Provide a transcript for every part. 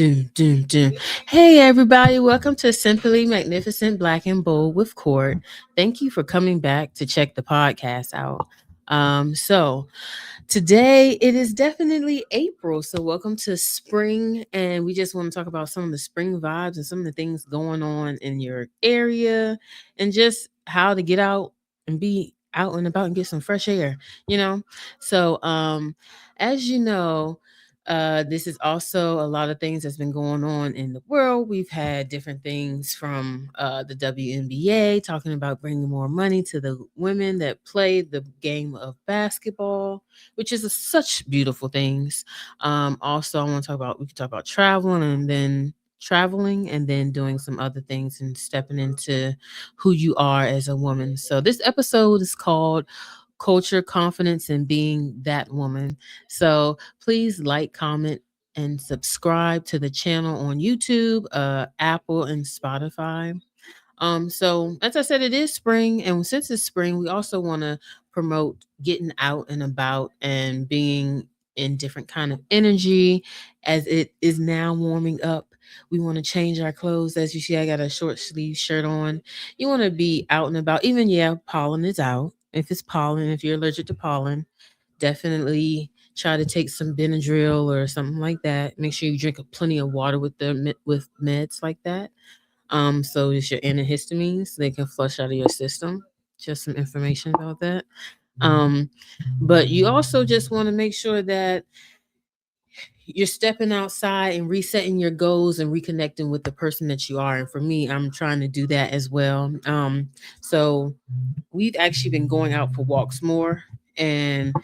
Doom, doom, doom. Hey, everybody. Welcome to Simply Magnificent Black and Bold with Court. Thank you for coming back to check the podcast out. So today it is definitely April. So welcome to spring. And we just want to talk about some of the spring vibes and some of the things going on in your area and just how to get out and be out and about and get some fresh air, you know? So as you know, this is also a lot of things that's been going on in the world. We've had different things from the WNBA talking about bringing more money to the women that play the game of basketball, which is such beautiful things. Also, I want to talk about we could talk about traveling and then doing some other things and stepping into who you are as a woman. So this episode is called Culture, Confidence, and Being That Woman. So please like, comment, and subscribe to the channel on YouTube, Apple, and Spotify. So as I said, it is spring, and since it's spring, we also want to promote getting out and about and being in different kind of energy as it is now warming up. We want to change our clothes. As you see, I got a short sleeve shirt on. You want to be out and about. Even yeah, pollen is out. If it's pollen, if you're allergic to pollen, definitely try to take some Benadryl or something like that. Make sure you drink plenty of water with meds like that. So it's your antihistamines, so they can flush out of your system. Just some information about that. Um, but you also just want to make sure that you're stepping outside and resetting your goals and reconnecting with the person that you are. And for me, I'm trying to do that as well. So we've actually been going out for walks more, and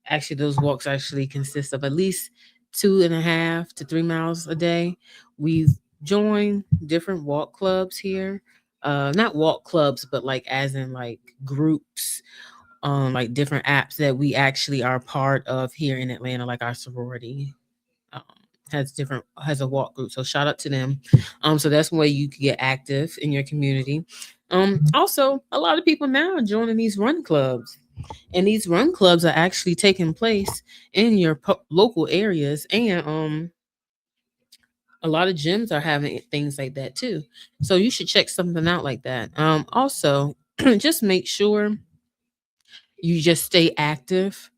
actually those walks actually consist of at least 2.5 to 3 miles a day. We've joined different walk clubs here, not walk clubs, but like as in like groups on like different apps that we actually are part of here in Atlanta, like our sorority um, has a walk group. So shout out to them. So that's one way you can get active in your community. Also, a lot of people now are joining these run clubs, and these run clubs are actually taking place in your local areas, and a lot of gyms are having things like that too. So you should check something out like that. Also, just make sure you just stay active.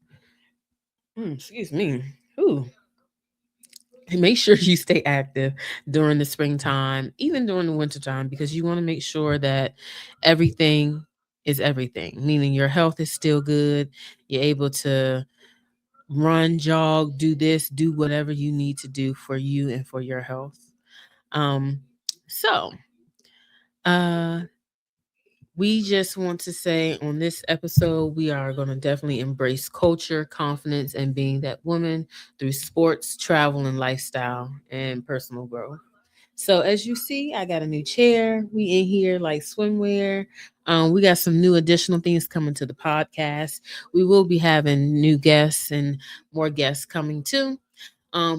Excuse me. Ooh. And make sure you stay active during the springtime, even during the wintertime, because you want to make sure that everything is everything, meaning your health is still good. You're able to run, jog, do this, do whatever you need to do for you and for your health. Um, so, uh, we just want to say on this episode, we are going to definitely embrace culture, confidence, and being that woman through sports, travel, and lifestyle and personal growth. So as you see, I got a new chair. We in here like swimwear. We got some new additional things coming to the podcast. We will be having new guests and more guests coming too.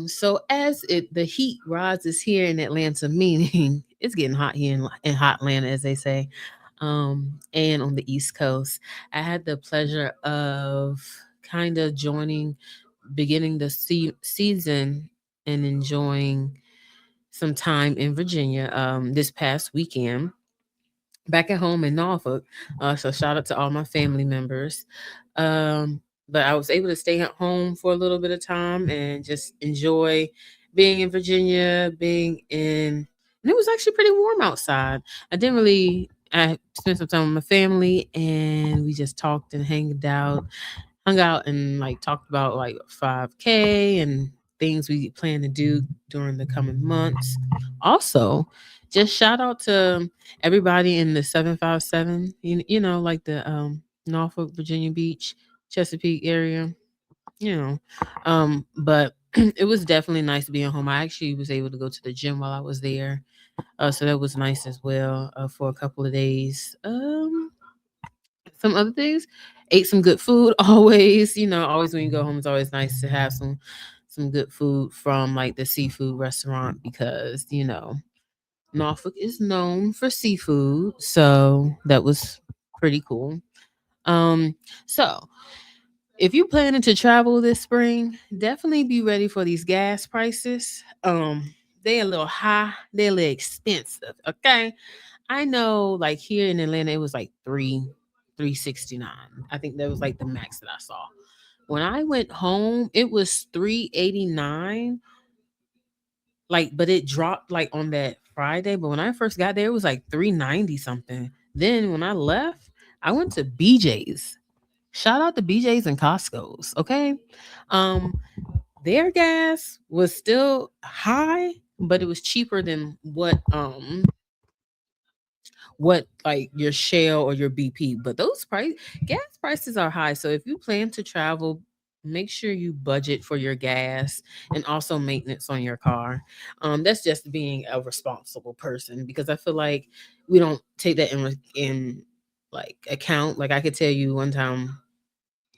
So as the heat rises here in Atlanta, meaning it's getting hot here in hot Atlanta, as they say, and on the East Coast, I had the pleasure of kind of beginning the season and enjoying some time in Virginia this past weekend back at home in Norfolk. So shout out to all my family members. But I was able to stay at home for a little bit of time and just enjoy being in Virginia, and it was actually pretty warm outside. I spent some time with my family and we just talked and hung out and like talked about like 5K and things we plan to do during the coming months. Also, just shout out to everybody in the 757, like the Norfolk, Virginia Beach, Chesapeake area, you know. But it was definitely nice to be at home. I actually was able to go to the gym while I was there. So that was nice as well for a couple of days. Some other things, ate some good food always. Always when you go home, it's always nice to have some good food from like the seafood restaurant because Norfolk is known for seafood, so that was pretty cool. So if you planning to travel this spring, definitely be ready for these gas prices. they a little high, they a little expensive. Okay. I know like here in Atlanta it was like 369. I think that was like the max that I saw. When I went home, it was 389. Like, but it dropped like on that Friday. But when I first got there, it was like 390 something. Then when I left, I went to BJ's. Shout out to BJ's and Costco's. Okay. Um, their gas was still high, but it was cheaper than what like your Shell or your BP. But those gas prices are high. So if you plan to travel, make sure you budget for your gas and also maintenance on your car. That's just being a responsible person because I feel like we don't take that in like account. Like I could tell you one time,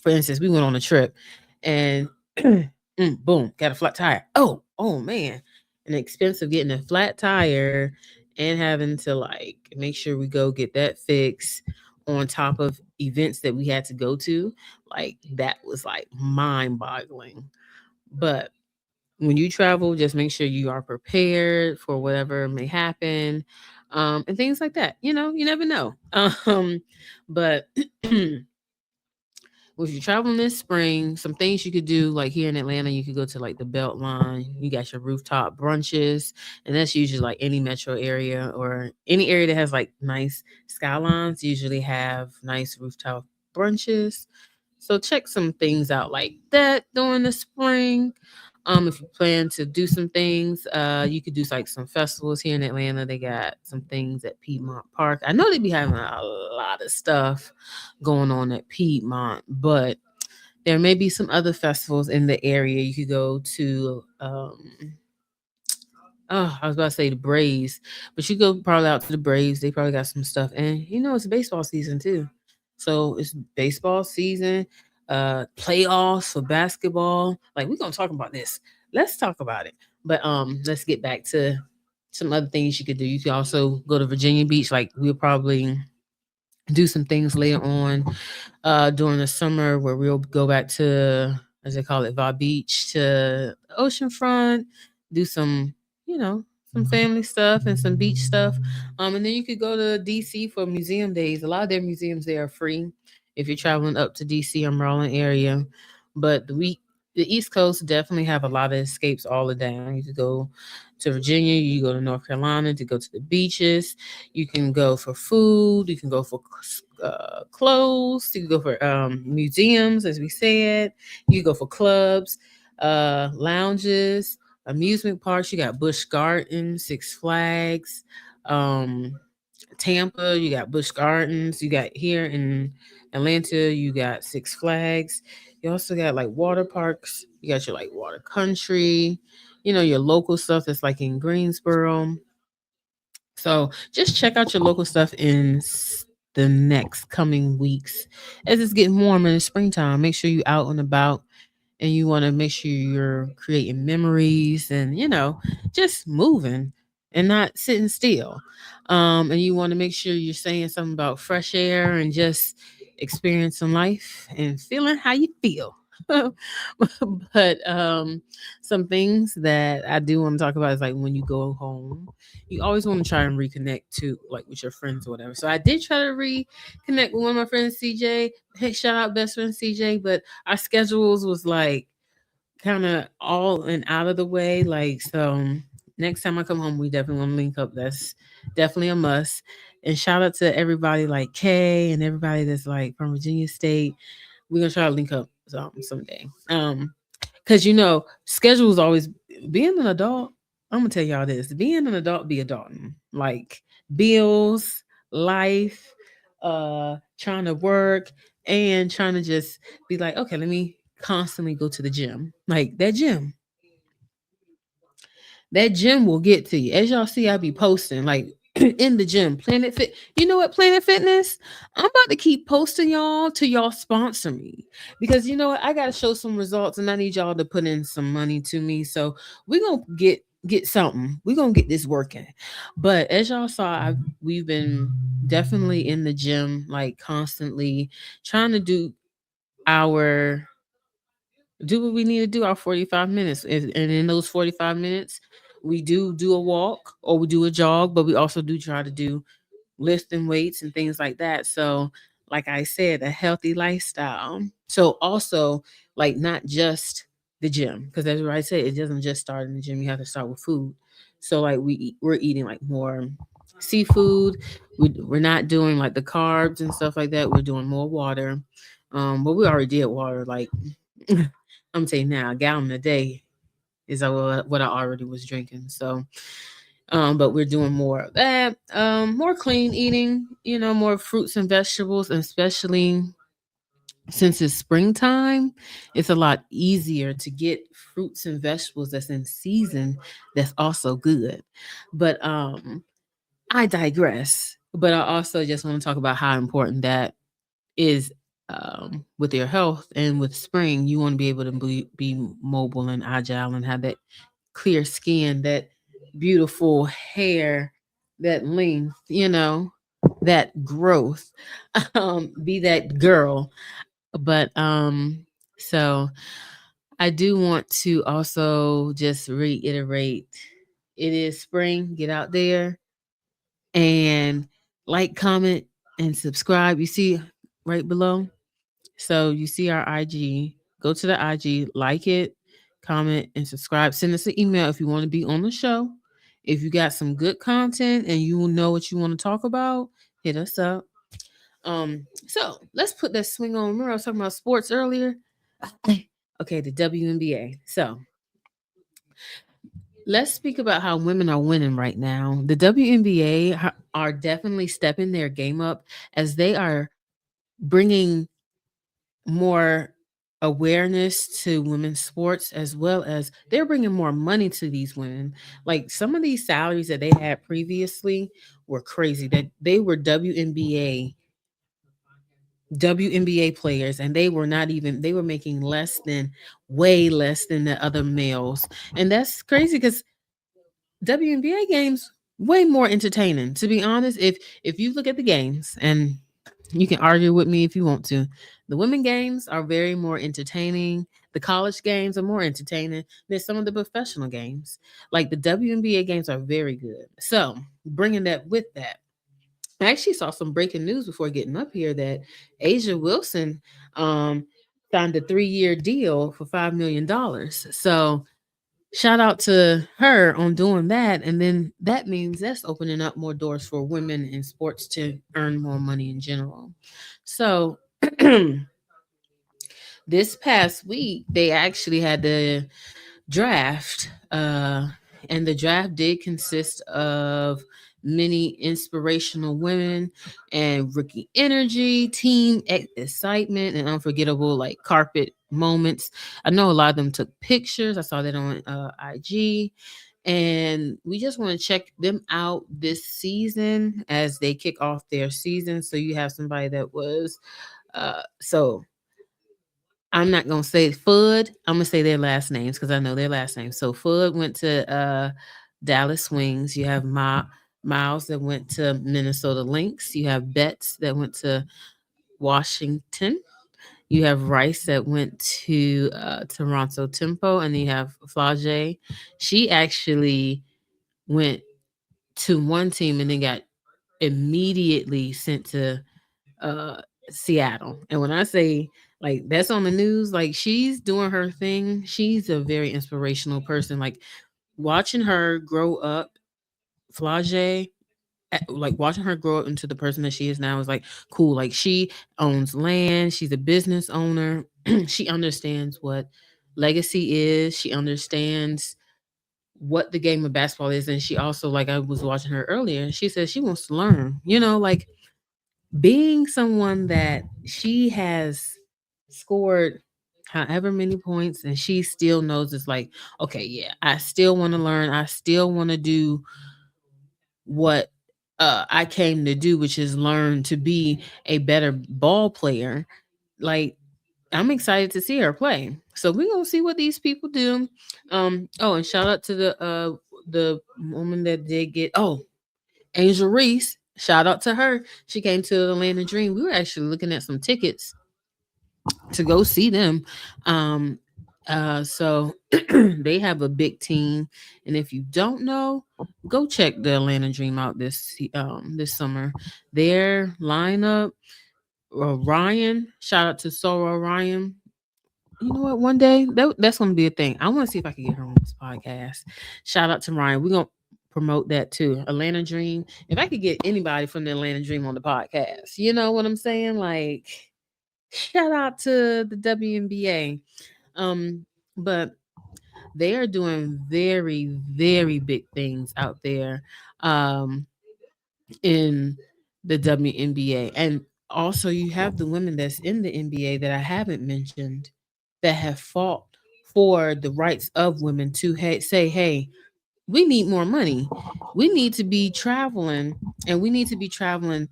for instance, we went on a trip and boom, got a flat tire. Oh man. An expensive getting a flat tire and having to like make sure we go get that fixed on top of events that we had to go to. Like that was like mind boggling. But when you travel, just make sure you are prepared for whatever may happen. And things like that. You know, you never know. But well, if you're traveling this spring, some things you could do, like here in Atlanta, you could go to like the BeltLine. You got your rooftop brunches, and that's usually like any metro area or any area that has like nice skylines. Usually have nice rooftop brunches. So check some things out like that during the spring. If you plan to do some things, you could do like some festivals here in Atlanta. They got some things at Piedmont Park. I know they be having a lot of stuff going on at Piedmont, but there may be some other festivals in the area. You could go to oh, I was about to say the Braves, but you go probably out to the Braves. They probably got some stuff, and you know it's baseball season too. So it's baseball season, playoffs for basketball. Like we're gonna talk about this. Let's talk about it. But let's get back to some other things you could do. You could also go to Virginia Beach. Like we'll probably do some things later on during the summer where we'll go back to, as they call it, Va Beach to oceanfront, do some, you know, some family stuff and some beach stuff. And then you could go to DC for museum days. A lot of their museums there are free if you're traveling up to DC or Maryland area. But the East Coast definitely have a lot of escapes all the down. You could go to Virginia, you go to North Carolina to go to the beaches. You can go for food. You can go for clothes. You can go for museums, as we said. You can go for clubs, lounges, amusement parks. You got Busch Gardens, Six Flags, um, Tampa. You got Busch Gardens. You got here in Atlanta. You got Six Flags. You also got like water parks. You got your like water country. You know your local stuff that's like in Greensboro. So just check out your local stuff in the next coming weeks as it's getting warmer in the springtime. Make sure you out and about and you want to make sure you're creating memories and just moving and not sitting still. And you want to make sure you're saying something about fresh air and just experiencing life and feeling how you feel. But some things that I do want to talk about is like when you go home, you always want to try and reconnect to like with your friends or whatever. So I did try to reconnect with one of my friends, CJ. Hey, shout out best friend CJ, but our schedules was like kind of all and out of the way. Like, so next time I come home, we definitely want to link up. That's definitely a must. And shout out to everybody like Kay and everybody that's like from Virginia State. We're gonna try to link up someday. Because schedules always being an adult. I'm gonna tell y'all this: being an adult, be adulting. Like bills, life, trying to work, and trying to just be like, okay, let me constantly go to the gym. Like that gym will get to you. As y'all see, I be posting like in the gym, Planet Fit. You know what, Planet Fitness? I'm about to keep posting y'all till y'all sponsor me because you know what? I gotta show some results and I need y'all to put in some money to me. So we're gonna get something. We're gonna get this working. But as y'all saw, we've been definitely in the gym, like constantly trying to do what we need to do our 45 minutes. And in those 45 minutes, we do a walk or we do a jog, but we also do try to do lifting weights and things like that. So, like I said, a healthy lifestyle. So, also, like, not just the gym, because as I said, it doesn't just start in the gym. You have to start with food. So, like, we're eating like more seafood. We're not doing like the carbs and stuff like that. We're doing more water. But we already did water. Like, I'm saying now, a gallon a day is what I already was drinking. So, but we're doing more of that. More clean eating, more fruits and vegetables, and especially since it's springtime, it's a lot easier to get fruits and vegetables that's in season that's also good. But I digress. But I also just want to talk about how important that is with your health. And with spring, you want to be able to be mobile and agile and have that clear skin, that beautiful hair, that length, that growth, be that girl. But so I do want to also just reiterate, it is spring. Get out there and like, comment, and subscribe. You see right below. So you see our IG. Go to the IG, like it, comment, and subscribe. Send us an email if you want to be on the show. If you got some good content and you know what you want to talk about, hit us up. So let's put that swing on. Remember I was talking about sports earlier? Okay, the WNBA. So let's speak about how women are winning right now. The WNBA are definitely stepping their game up as they are bringing more awareness to women's sports, as well as they're bringing more money to these women. Like, some of these salaries that they had previously were crazy. That they were WNBA players, and they were not even, they were making less than, way less than the other males. And that's crazy because WNBA games way more entertaining. To be honest, if you look at the games, and you can argue with me if you want to, the women games are very more entertaining. The college games are more entertaining than some of the professional games. Like, the WNBA games are very good. So, bringing that with that, I actually saw some breaking news before getting up here that Asia Wilson um, signed a 3-year deal for $5 million. So, shout out to her on doing that. And then that means that's opening up more doors for women in sports to earn more money in general. So, this past week, they actually had the draft. And the draft did consist of many inspirational women and rookie energy, team excitement, and unforgettable like carpet moments. I know a lot of them took pictures. I saw that on IG. And we just want to check them out this season as they kick off their season. So you have somebody that was so I'm not gonna say Fudd. I'm gonna say their last names because I know their last names. So Fudd went to Dallas Swings. You have Miles that went to Minnesota Lynx. You have Betts that went to Washington. You have Rice that went to Toronto Tempo, and then you have Flage. She actually went to one team and then got immediately sent to uh Seattle. And when I say, like, that's on the news, like, she's doing her thing. She's a very inspirational person. Like, watching her grow up, Flage, like watching her grow up into the person that she is now is like cool. Like, she owns land, she's a business owner. She understands what legacy is. She understands what the game of basketball is. And she also, like, I was watching her earlier, she says she wants to learn, like, being someone that she has scored however many points and she still knows it's like, okay, yeah, I still want to learn. I still want to do what I came to do, which is learn to be a better ball player. Like, I'm excited to see her play. So we're gonna see what these people do. Oh, and shout out to the woman that did get, Angel Reese. Shout out to her. She came to the Land of Dream. We were actually looking at some tickets to go see them. Um, So they have a big team, and if you don't know, go check the Atlanta Dream out this summer. Their lineup, Ryan, shout out to Sora Ryan. You know what? One day that's gonna be a thing. I want to see if I can get her on this podcast. Shout out to Ryan. We're gonna promote that too. Atlanta Dream. If I could get anybody from the Atlanta Dream on the podcast, you know what I'm saying? Like, shout out to the WNBA. But they are doing very, very big things out there in the WNBA. And also, you have the women that's in the NBA that I haven't mentioned that have fought for the rights of women to say, hey, we need more money. We need to be traveling, and we need to be traveling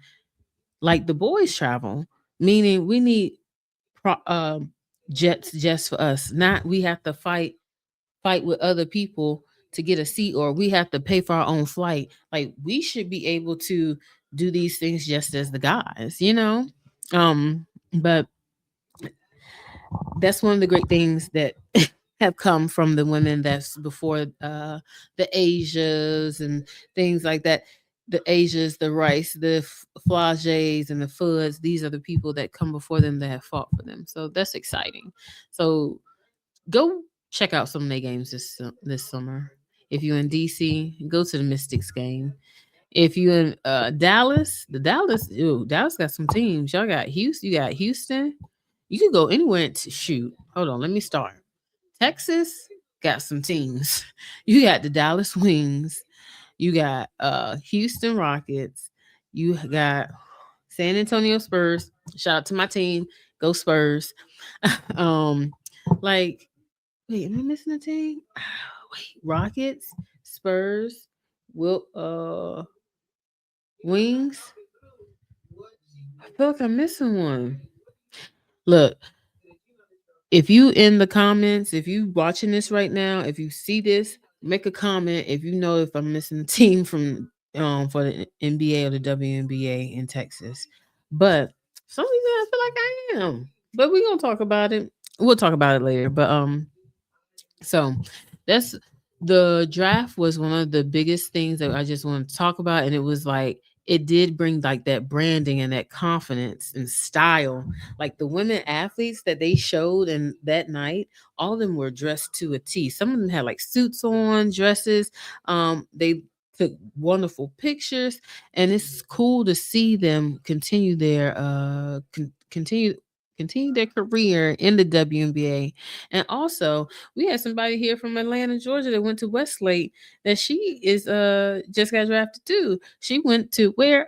like the boys travel, meaning we need jets just for us. Not we have to fight with other people to get a seat, or we have to pay for our own flight. Like we should be able to do these things just as the guys, you know? But that's one of the great things that have come from the women that's before the Asias and things like that. The Asias, the Rice, the Flages, and the Foods. These are the people that come before them that have fought for them. So that's exciting. So go check out some of their games this summer. If you're in DC, go to the Mystics game. If you in Dallas, Dallas got some teams. Y'all got Houston. You got Houston. You could go anywhere to shoot. Hold on, let me start. Texas got some teams. You got the Dallas Wings. You got Houston Rockets. You got San Antonio Spurs. Shout out to my team. Go Spurs. um, like, wait, am I missing a team? Wait, Rockets, Spurs, will Wings. I feel like I'm missing one. Look, if you in the comments, if you watching this right now, if you see this, make a comment if you know if I'm missing a team from for the NBA or the WNBA in Texas. But for some reason I feel like I am. But we're gonna talk about it. We'll talk about it later. But so that's the draft was one of the biggest things that I just wanted to talk about. And it was like it did bring like that branding and that confidence and style. Like the women athletes that they showed and that night, all of them were dressed to a T. Some of them had like suits on, dresses. They took wonderful pictures, and it's cool to see them continue their career in the WNBA. And also, we had somebody here from Atlanta, Georgia that went to Westlake that she is just got drafted too. She went to where?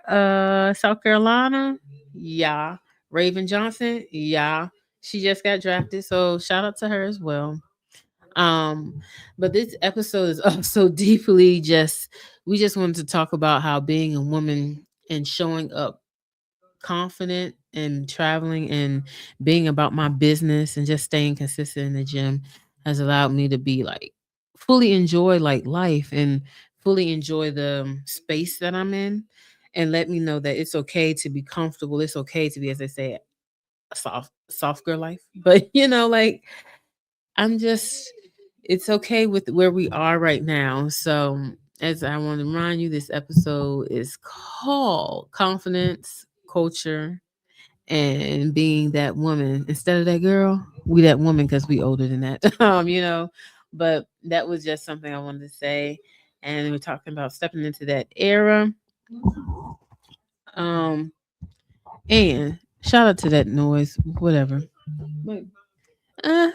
South Carolina. Yeah. Raven Johnson. Yeah. She just got drafted. So shout out to her as well. Um, but this episode is also deeply just we just wanted to talk about how being a woman and showing up confident and traveling and being about my business and just staying consistent in the gym has allowed me to be like fully enjoy like life and fully enjoy the space that I'm in, and let me know that it's okay to be comfortable. It's okay to be, as they say, a soft girl life. But like I'm just it's okay with where we are right now. So as I want to remind you, this episode is called Confidence, Culture, and being that woman instead of that girl. We that woman because we older than that. But that was just something I wanted to say. And we're talking about stepping into that era. Um, and shout out to that noise, whatever. But, uh,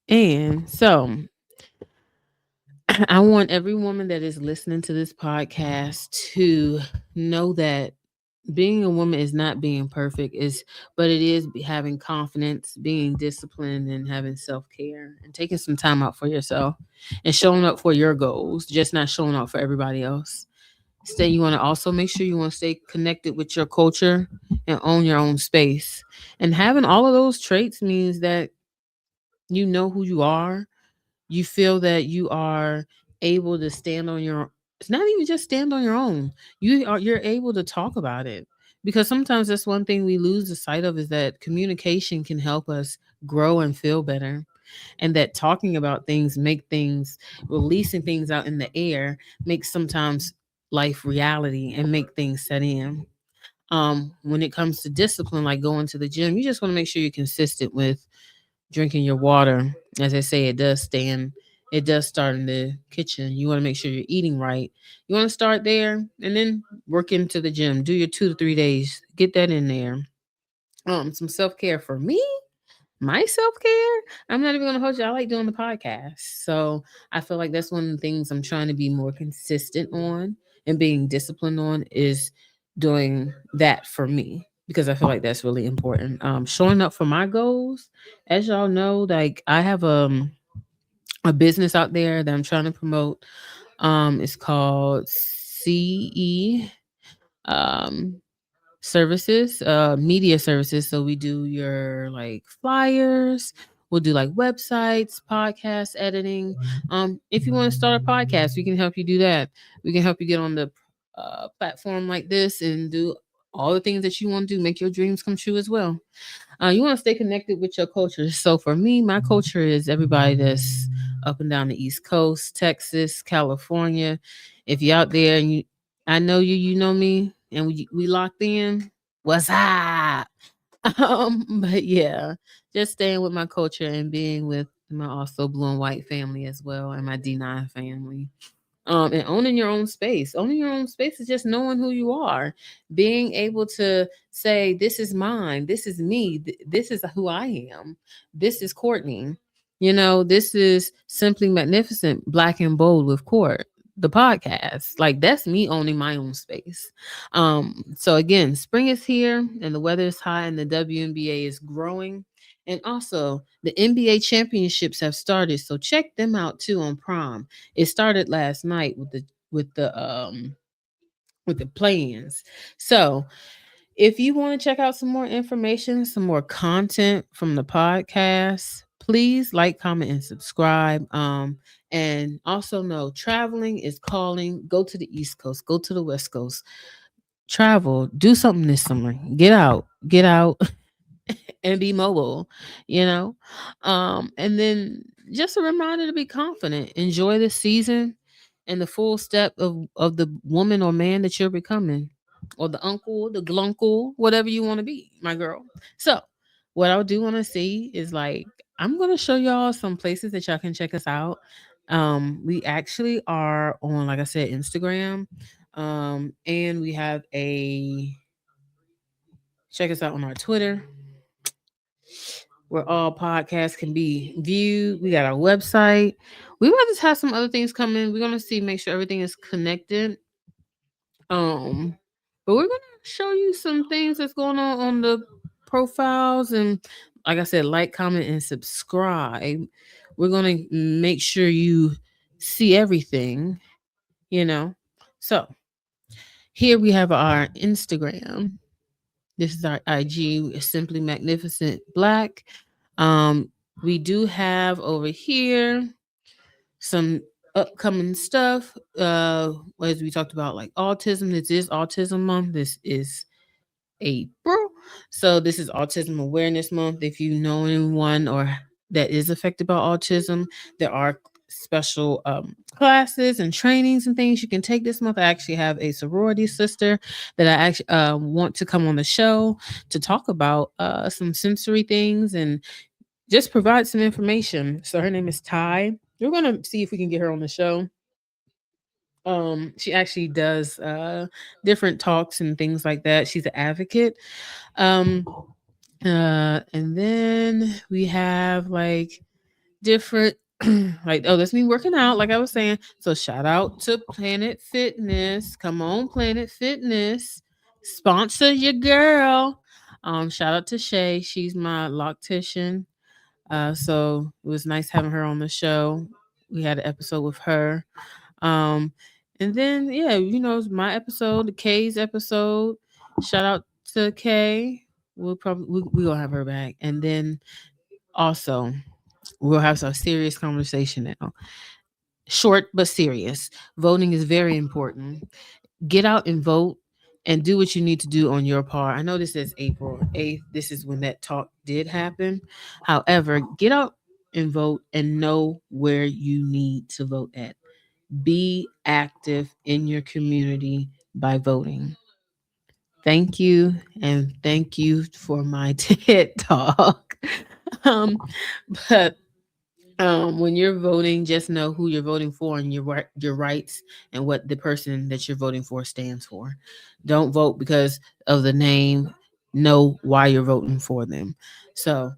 and so I want every woman that is listening to this podcast to know that being a woman is not being perfect, but it is having confidence, being disciplined, and having self-care and taking some time out for yourself and showing up for your goals, just not showing up for everybody else. You want to also make sure you want to stay connected with your culture and own your own space. And having all of those traits means that you know who you are. You feel that you are able to stand on your it's not even just stand on your own. You're able to talk about it. Because sometimes that's one thing we lose the sight of is that communication can help us grow and feel better. and that talking about things, make things, releasing things out in the air, makes sometimes life reality and make things set in. When it comes to discipline, like going to the gym, you just want to make sure you're consistent with drinking your water. As I say, it does start in the kitchen. You want to make sure you're eating right. You want to start there and then work into the gym. Do your 2 to 3 days. Get that in there. Some self-care for me. My self-care. I'm not even gonna hold you. I like doing the podcast. So I feel like that's one of the things I'm trying to be more consistent on and being disciplined on is doing that for me because I feel like that's really important. Showing up for my goals, as y'all know, like I have a business out there that I'm trying to promote. It's called CE. Um, Services, media services. So we do your like flyers, we'll do like websites, podcast editing. If you want to start a podcast, we can help you do that. We can help you get on the platform like this and do all the things that you want to do, make your dreams come true as well. You want to stay connected with your culture. So for me, my culture is everybody that's up and down the East Coast, Texas, California. If you're out there and I know you, you know me, and we locked in. What's up? But yeah, just staying with my culture and being with my also blue and white family as well, and my D9 family. And owning your own space. Owning your own space is just knowing who you are, being able to say, "This is mine. This is me. This is who I am. This is Courtney. This is Simply Magnificent, Black and Bold with Court." The podcast, like that's me owning my own space. So again, spring is here and the weather is high and the WNBA is growing. And also the NBA championships have started. So check them out too on Prom. It started last night with the play-ins. So if you want to check out some more information, some more content from the podcast, please like, comment, and subscribe. And also know traveling is calling. Go to the East Coast, go to the West Coast, travel, do something this summer. Get out, and be mobile, you know? And then just a reminder to be confident, enjoy the season and the full step of the woman or man that you're becoming, or the uncle, the glunkle, whatever you want to be, my girl. So, what I do want to see is like, I'm going to show y'all some places that y'all can check us out. We actually are on, like I said, Instagram. And we have check us out on our Twitter where all podcasts can be viewed. We got our website. We might just have some other things coming. We're gonna see, make sure everything is connected. Um, but we're gonna show you some things that's going on the profiles, and like I said, like, comment, and subscribe. We're gonna make sure you see everything. You know. So here we have our Instagram. This is our IG, Simply Magnificent Black. Um, we do have over here some upcoming stuff. As we talked about, like autism. This is Autism Month. This is April. So this is Autism Awareness Month. If you know anyone or that is affected by autism, there are special classes and trainings and things you can take this month. I actually have a sorority sister that I actually want to come on the show to talk about some sensory things and just provide some information. So her name is Ty. We're gonna see if we can get her on the show. She actually does different talks and things like that. She's an advocate. um and then we have like different like, oh, that's me working out, like I was saying. So shout out to Planet Fitness. Come on, Planet Fitness, sponsor your girl. Shout out to Shay, she's my loctician. So it was nice having her on the show. We had an episode with her. Um, and then yeah, it's my episode, the Kay's episode. Shout out to Kay. We gonna have her back, and then also we'll have some serious conversation now. Short but serious. Voting is very important. Get out and vote and do what you need to do on your part. I know this is April 8th. This is when that talk did happen. However, get out. and vote and know where you need to vote at. Be active in your community by voting. Thank you, and thank you for my TED talk. um, but when you're voting, just know who you're voting for and your rights and what the person that you're voting for stands for. Don't vote because of the name. Know why you're voting for them. So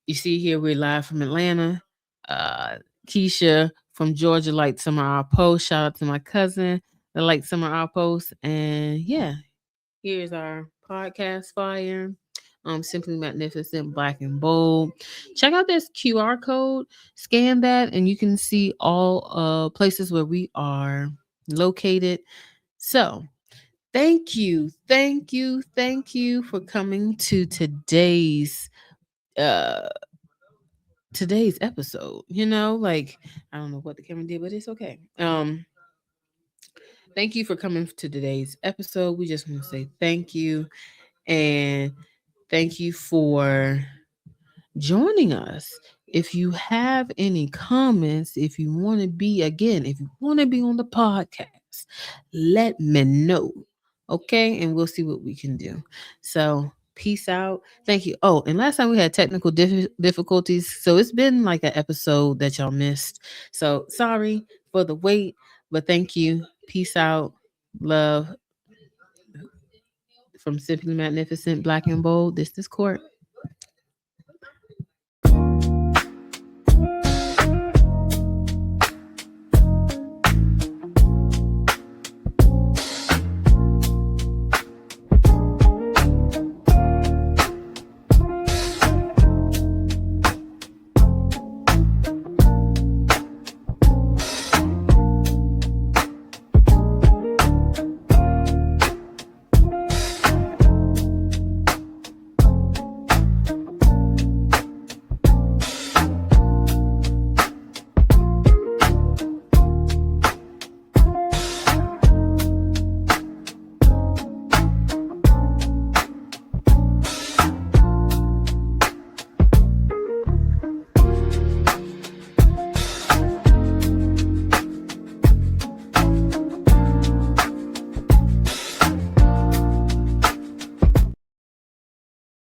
you see here we're live from Atlanta. Uh, Keisha from Georgia liked some of our posts. Shout out to my cousin that liked some of our posts. And yeah, here's our podcast flyer. Simply magnificent, black and bold. Check out this QR code. Scan that, and you can see all places where we are located. So, thank you for coming to uh today's episode. Like I don't know what the camera did, but it's okay. Thank you for coming to today's episode. We just want to say thank you. And thank you for joining us. If you have any comments, if you want to be, again, if you want to be on the podcast, let me know. Okay. And we'll see what we can do. So, peace out. Thank you. Oh, and last time we had technical difficulties. So, it's been like an episode that y'all missed. So, sorry for the wait, but thank you. Peace out. Love from Simply Magnificent, Black and Bold. This is Court.